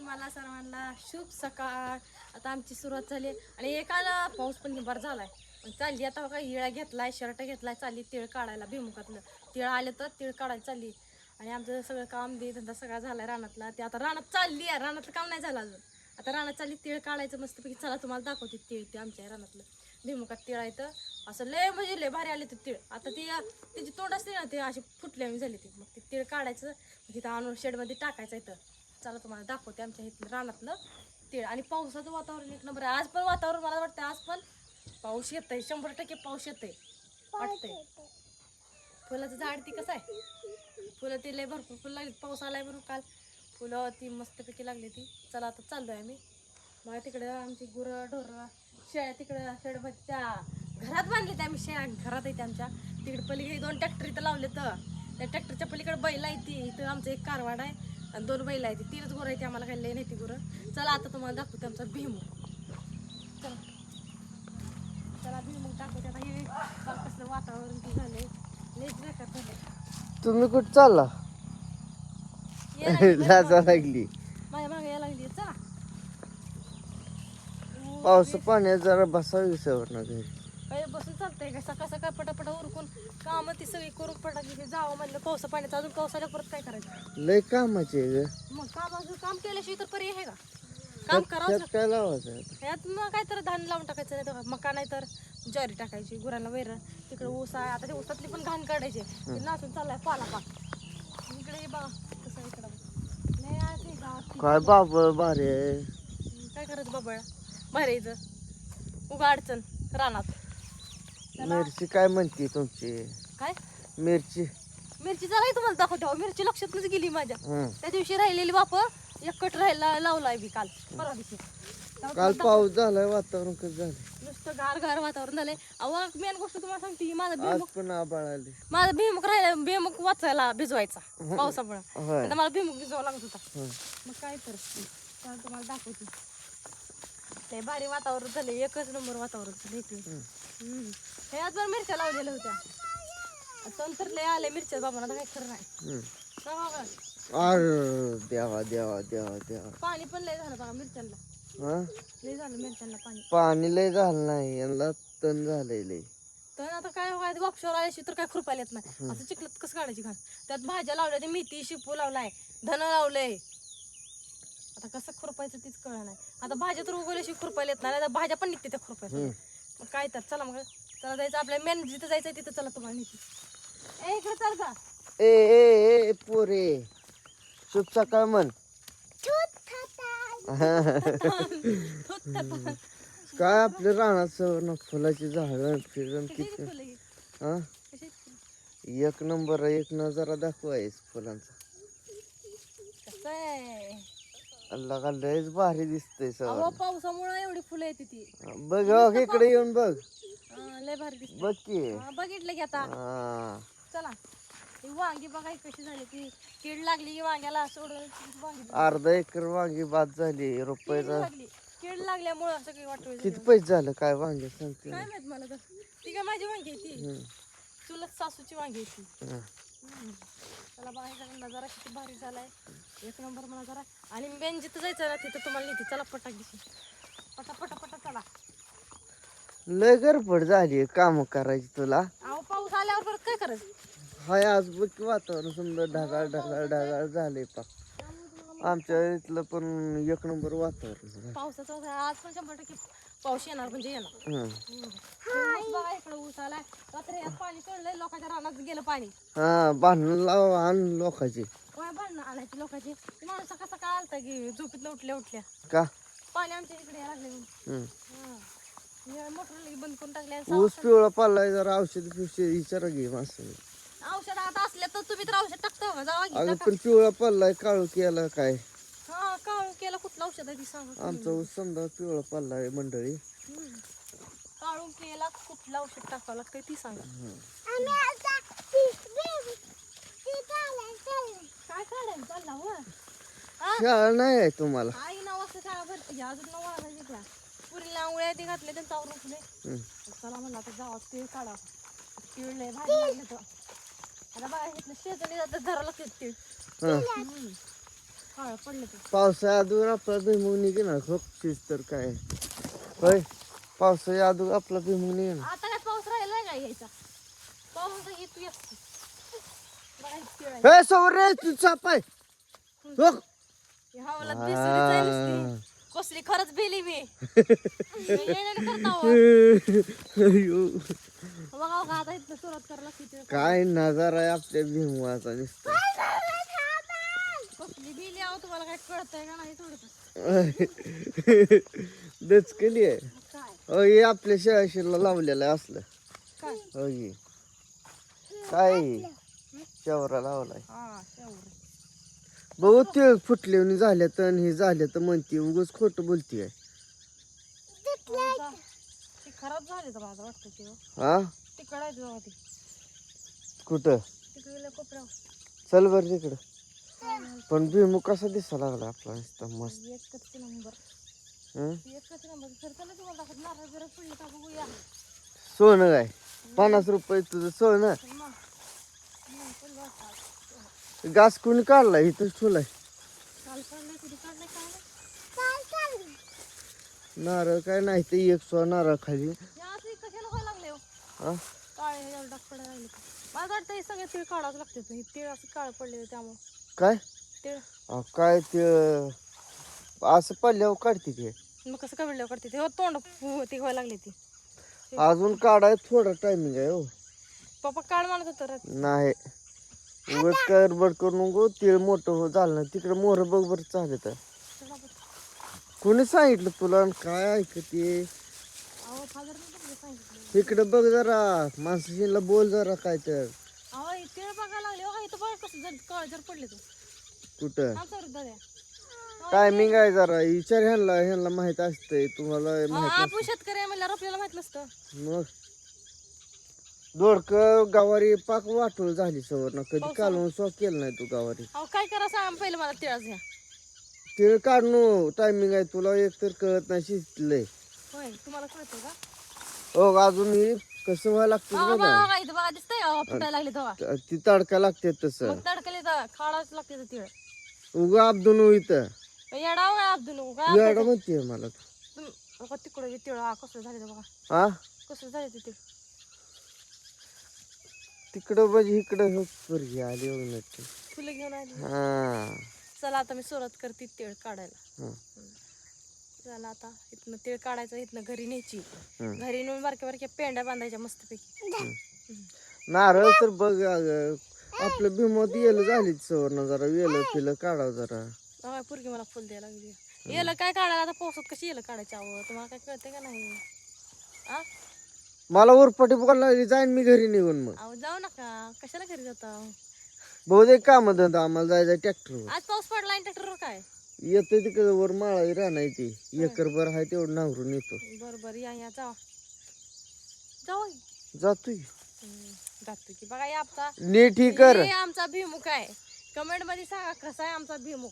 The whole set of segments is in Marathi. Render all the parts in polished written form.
तुम्हाला सर्वांना शुभ सकाळ. आता आमची सुरुवात झाली आणि एकाला पाऊस पण निबार झालाय. चालली आता बघा हिळा घेतलाय, शर्ट घेतलाय, चालली तीळ काढायला. भिमुखातलं तीळ आले तर तीळ काढायला चालली. आणि आमचं सगळं काम दे धंदा सगळा झालाय रानातला. ते आता रानात चालली आहे, रानातलं काम नाही झालं अजून. आता रानात चालली तीळ काढायचं मस्तपैकी. चला तुम्हाला दाखवते तीळ ते आमच्या रानातलं. भिमुखात तीळ आहे तर असं लय म्हणजे लय भारी आले ते तीळ. आता ती त्याची तोंड असते ना, ते अशी फुटल्यामी झाली ती. मग ते तीळ काढायचं, तिथं आणून शेडमध्ये टाकायचं इथं. चला तुम्हाला दाखवते आमच्या इथलं रानातलं तीळ. आणि पावसाचं वातावरण एक नंबर आहे. आज पण वातावरण मला वाटतं आज पण पाऊस येतंय, 100% पाऊस येतंय वाटतंय. फुलाचं झाड ती कसं आहे, फुलं ती लय भरपूर फुलं लागली. पाऊस आलाय म्हणून काल फुलं ती मस्तपैकी लागली ती. चला आता चाललोय आम्ही. मग तिकडं आमची गुरं ढोरं शेळ्या तिकडं शेडमध्ये त्या घरात बांधली त्या आम्ही. शेळ्या घरात येते आमच्या. तिकडे पलीकडे 2 ट्रॅक्टर इथं लावले तर त्या ट्रॅक्टरच्या पलीकडे बैल आहे ती. इथं आमचं एक कारवाड आहे आणि 2 बैल आहे ती. 3च गुरं आहे ती. आम्हाला काही लय नाही ती गुरं. चला आता तुम्हाला दाखवते आमचा भीमुख. चला चला भीमुख दाखवते. आता हे कसलं वातावरण ती झालंय, लयच बेकार झालंय. तुम्ही कुठं चालला? लाजा लागली. माझ्या मागे यायला लागली. चला पाऊस पाण्यात जरा बसावी सवर ना घरी. काही बसून चालतंय का? सकाळ सकाळ पटापटा उरकून काम ती सगळी करून पटाकी जावं म्हणलं. पावसा पाण्याचं अजून पावसाच्या परत काय करायचं? लय कामाचे ग. मग काम केल्याशिवाय तर पर्याय आहे का? काम करावं. काय लावायचं? ह्यात मग काय तर धान लावून टाकायचं, नाही तर मका, नाही तर ज्वारी टाकायची. गुरांना वैरण. तिकडे ऊस आहे. आता ते ऊसातली पण घाण काढायची. ते नाचून चाललाय पाला पाक. इकडे बघा कसं इकडं नाही आहे गावात. काय बाबळ भारी आहे. काय करायचं बाबा भरायचं उगा अडचण रानात. मिरची काय म्हणते तुमची? काय मिरची मिरची जरा तुम्हाला दाखवते. मिरची लक्षातच गेली माझ्या. हं. त्या दिवशी राहिलेली बाप एक कट राहायला लावलाय बी काल परवा दिवशी. काल पाऊस झालाय, वातावरण कसं झालं? नुसतं गार गार वातावरण झालंय. अहो मेन गोष्ट तुम्हाला सांगते, माझा आज भीमुख पण आबाळ आली. माझा भीमुख राहिला. भीमुख वाचायला भिजवायचा पावसामुळे. होय. आता मला भीमुख भिजवावा लागत होता. हं. मग काय तर तुम्हाला दाखवते. ते भारी वातावरण झालं, एकच नंबर वातावरण झालं इकडे. हे आज मिरच्या लावलेल्या होत्या, तर लय आले मिरच्या बाबा. आता काय खरं नाही. हं. का बाबा? अरे देवा देवा देवा देवा. पाणी पण लय झालं बघा मिरच्यांना. हा लय झालं मिरच्यांना पाणी. पाणी लय झालं नाही, यांना तण झालंय लय. तर आता काय व्हायचं, वापशावर आल्याशी तर काय खुरपायला येत नाही. असं चिखलात कसं काढायची घाण? त्यात भाज्या लावल्या, ते मेथी शेपू लावलाय, धन लावलंय. आता कसं खुरपायचं तीच कळलं नाही. आता भाज्या तर उगवल्याशी खुरपायला येत नाही, आता भाज्या पण निघते त्या खुरपायचं. मग काय तर चला मग चला जायचं आपल्या मेन जिथं जायचं तिथं. चला तुम्हाला नेते. इकडे चाल का ए ए ए पोरे, शुभ सकाळ म्हण. काय आपल्या रानात फुलाची झाड फिरण किती. हा एक नंबर, एक नजारा दाखवायच फुलांचा. कसं आहे अल्ला का लयच भारी दिसतंय सर. पावसामुळे एवढी फुलं येते ती. बघ इकडे येऊन बघ. लय भारी दिसते. बघ की. बघितलं की आता. चला ही वांगी बघा कशी झाली. ती कीड लागली की वांग्याला सोडून वांगी. अर्धा एकर वांगी बाद झाली रुपयाचा. कीड लागल्यामुळं असं काही वाटतं. किती पैसे झालं काय वांगे सांगते? काय माहित मला तर. ती काय माझी वांगी आहे ती. चुलत सासूची वांगी आहे ती. चला बघायचा नजारा किती भारी झालाय. एक नंबर नजारा. आणि मेन जिथं जायचं ना तिथं तुम्हाला नेते. चला पटाक दिसू. पटा पटा पटा चला. लय गडबड झाली काम करायची तुला. अहो पाऊस आल्यावर परत काय करायचं? हाय आज बघ की वातावरण सुंदर ढगाळ ढगाळ ढगाळ झाले पाक. आमच्या इथलं पण एक नंबर वातावरण. पावसाचं आज पण 100% पाऊस येणार म्हणजे येणार. बघा इकडे ऊस आलाय. रात्री यात पाणी चढलंय, लोकांच्या रानात गेलं पाणी. हा भांडण लाव आण लोकांची. काय भांडणं आणायची लोकांची? माणूस सकाळ सकाळ आलता की झोपेतलं उठल्या का पाणी आमच्या इकडे यायला लागले. मोटर बंद करून टाकले. ऊस पिवळा पडलाय, जरा औषध विचारा घे माणसाने. औषध आता असल्या तर तुम्ही तर औषध टाकता का? जावा अगं पण पिवळा पडलाय, काळू केला काय? हा काळू केला कुठलं औषध आहे ती सांगा. आमचा ऊस समजा पिवळा पडलाय मंडळी. काळू केला कुठलं औषध टाकावं लागतंय ती सांगा. काय काढायला चालला हो? शाळा नाही आहे तुम्हाला? आई 9 वाजता शाळा भरते. अजून 9 वाजायचे. पुरीला आंघोळ्या ते घातले त्यांचा आवरून. चला म्हणलं आता जावा तीळ काढा. तीळ लय भारी लागले तर. आता बघा इथलं शेजारी जातात धरा लागते तीळ. काळ पडले ते. पावसाळ्या अगोदर आपला भुईमुग निघेना खोपशीस तर काय होय. पावसाळ्या अगोदर आपला भुईमुग निघेना. आता काय पाऊस राहिलाय का यायचा? पाऊस येतो येतो. हे समोर रे तू चाप आहे रोख. हवाला दिसली जाईल कसली खरंच बेली मी येण्याने करता हो. अयो, बघा बघा आता इथं सुरुवात करायला लागते. काय नजारा आहे आपल्या भुईमुगाचा नुसता. कसली बेली आहो तुम्हाला काय कळतंय का नाही थोडं दचकली आहे. काय हो हे आपल्या शेळाशीला लावलेलं आहे असलं. काय हो हे काय चवरा लावलाय. हा तेवढं बघू ते फुटलेवणी झाल्या तर हे झाल्या तर म्हणते उगाच खोटं बोलतीये. ती खराब झाली तर माझं वाटतं ते हा तिकडं आहे बघा ती कुठं तिकडे कोपऱ्यावर चल बर तिकडं. पण भुईमुग कसा दिसा लागला आपला नुसता मस्त. एकच नंबर हं? एकच नंबर खरं चला तुम्हाला दाखवत नारळ जरा पडले का बघूया. सोनं काय 50 रुपये तुझं सोनं. घास कोणी काढलाय इथंच ठेवलाय. काल काढलाय कधी काढलाय काय नारळ काय नाही ते एक सो नारळ खाली. हे असं कशाला व्हायला लागले हो हा काळे ह्याला डाग पडायला लागले. मला वाटतं हे सगळे तीळ काढावं लागते हे तीळ असं काळ पडले त्यामुळे काय तीळ काय ते असं पडल्यावर काढते ते. मग कसं काय वेळ करते ते हो तोंड ती व्हायला लागली ती अजून काढाय थोडं टायमिंग आहे हो. पप्पा काढ म्हणत होतं नाही उगाच करबड करू नको. तीळ मोठं हो झालं नाही तिकडे मोहर बघ बरं चालत तर. कोणी सांगितलं तुला आणि काय ऐकते. अहो फादर नाही सांगितलं इकडे बघ जरा माणसाशीला बोल जरा काय तर. अहो तीळ बघायला लागले हो इथं बघ कसं जर काळ जर पडले तो कुठं आमचा वृद्ध द्या टायमिंग आहे जरा विचार ह्यांना माहित असतंय तुम्हाला माहित आपण शेतकरी आहे म्हणल्यावर आपल्याला माहित नसतं. मग दोडक गवारी पाक वाटोळ झाली सवर ना कधी कालवून सॉ केलं नाही तू गवारी. अहो काय करा सांग पहिलं मला तिळाच घ्या. तिळ काढणं टायमिंग आहे तुला एक तर कळत नाही शिजलंय. होय तुम्हाला कळतं का हो अजून ही कसं व्हायला लागतं बघा. बघा इथं बघा दिसतंय फुटायला लागले तेव्हा ती तडका लागते तसं मग तडकले तर खाडाच लागते तर तीळ उगा अब्दून इथं येडाव काय अब्दुल काय येडा म्हणते मला बघा तिकडे तीळ कसं झाले बघा हा कसं झाले ते तीळ तिकडं म्हणजे इकडं हो पोरगी आली बघ नक्की. फुलं घेऊन आली हा चला आता मी सुरुवात करते तीळ काढायला. हं. चला आता इथनं तीळ काढायचं इथनं घरी न्यायची हं. घरी नेऊन बारक्या बारक्या पेंड्या बांधायच्या मस्तपैकी. नारळ तर बघ अगं आपलं भीमत येलं झाली सवर्ण जरा वेलं पिलं काढावं जरा. बघा पुरगी मला फुल द्यायला लागली येलं काय काढायला आता पावसात कशी येलं काढायची आवड तुम्हाला काय कळते का नाही आ मला उरपाटी बघायला लागली जाईन मी घरी निघून मग. अहो जाऊ नका कशाला घरी जाता बहुतेक काम धंदा आम्हाला जायचं ट्रॅक्टर आज पाऊस पडला ट्रॅक्टरवर काय येतं तिकडे वर माळा राहणार ती एकरभर आहे तेवढं नांगरून येतो. बरोबर या जाऊ जाऊ जातोय जातो की बघा आमचा नीट ही कर. हे आमचा भिमुख आहे कमेंट मध्ये सांगा कसा आहे आमचा भिमुख.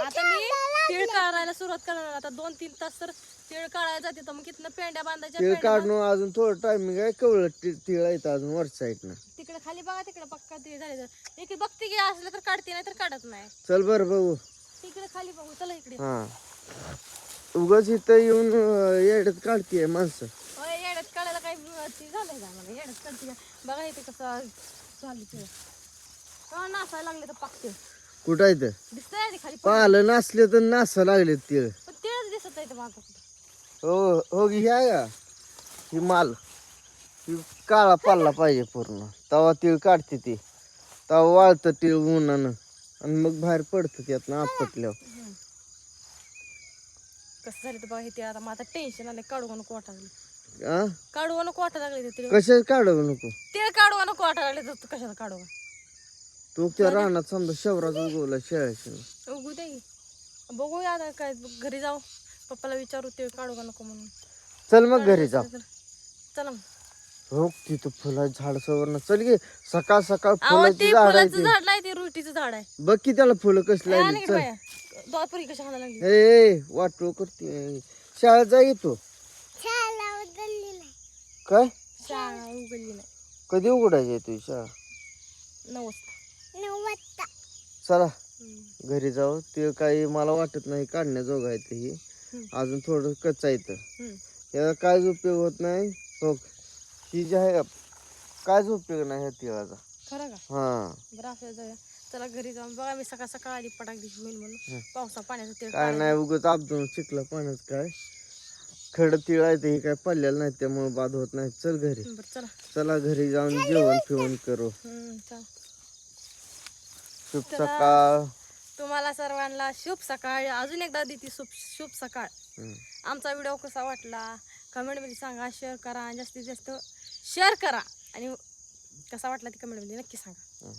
आता मी तीळ काढायला सुरुवात करणार आता 2-3 तास तर तीळ काढायला जाते तर मग कितनं पेंड्या बांधायच्या तिळ पेंड्या काढणं अजून थोडं टायमिंग आहे कवळ तिळ येतं अजून वर साईडनं. तिकडे खाली बघा तिकडे पक्का तीळ झाले तर एक बघते की असलं तर काढते नाही तर काढत नाही. चल बरं बघू. तिकडे खाली बघू चला इकडे. हा उगाच इथं येऊन येड्यात काढतीये माणसं. होय येड्यात काढायला काही ती झालंय का मला येड्यात काढते का? बघा इथे कसं झाली तीळ नासायला लागले तर पाकते कुठं आहे तर दिसतंय आधी खाली पालं नसले तर नासा लागले तिळ. पण तीळच दिसत आहे माझं कुठं. हो हो ही आहे का ही माल ही काळा पाल्ला पाहिजे पूर्ण तवा तीळ काढते ती तवा वाळतं तीळ उन्हानं आणि मग बाहेर पडतं त्यातनं आपटल्यावर. कसं झालं तर बघा हे आता माझं टेन्शन आलं काढू नको वाटायला आ काढू नको वाटायला लागले ते कशाच काढू नको तीळ काढू नको वाटायला लागले तर कशाला काढू तू त्या रानात समजा शेवराच उगवला शेळ्याशी उगू दे बघूया आता काय घरी जाऊ पप्पाला विचारू तीळ काढू का नको म्हणून. चल मग घरी जा. चला हो तिथं फुलाचं झाड सवरनं चल गे सकाळ सकाळ अहो फुलाची ते झाड आहे फुलाचं झाड नाही ते रुटीचं झाड आहे. बघ की त्याला फुलं कसली आणि लागली. इकडे चल बाया दोतपुरी कशा खायला लागली ए वाटो करते शाळेत जा येतो काय शाळा उघडली नाही कधी उघडायची तुझी शाळा 9 वाजता चला घरी जाऊ. ते काही मला वाटत नाही काढण्याजोगं आहे ते ही. अजून थोडं कच्चं आहे तर याचा काहीच उपयोग होत नाही. हो, ही जी आहे काहीच उपयोग नाही ह्या तिळाचा. खरं का? हा बरं आपल्याला जाऊया. चला घरी जाऊन बघा. मी सकाळ सकाळ आली पटाक दिवशी होईल म्हणून पावसा पाण्याचं तेल काय नाही काढायला. उगत आपदून चिखला पाण्यात काय खड तिळ आहे ते काय पडलेलं नाही त्यामुळे बाद होत नाही. चल घरी. बरं चला. चला घरी जाऊन जेवण फिवण करू. चला. शुभ चला. सकाळ. तुम्हाला सर्वांना शुभ सकाळ. अजून एकदा देते शुभ सकाळ. आमचा व्हिडिओ कसा वाटला कमेंटमध्ये सांगा. शेअर करा, जास्तीत जास्त शेअर करा आणि कसा वाटला ते कमेंटमध्ये नक्की सांगा.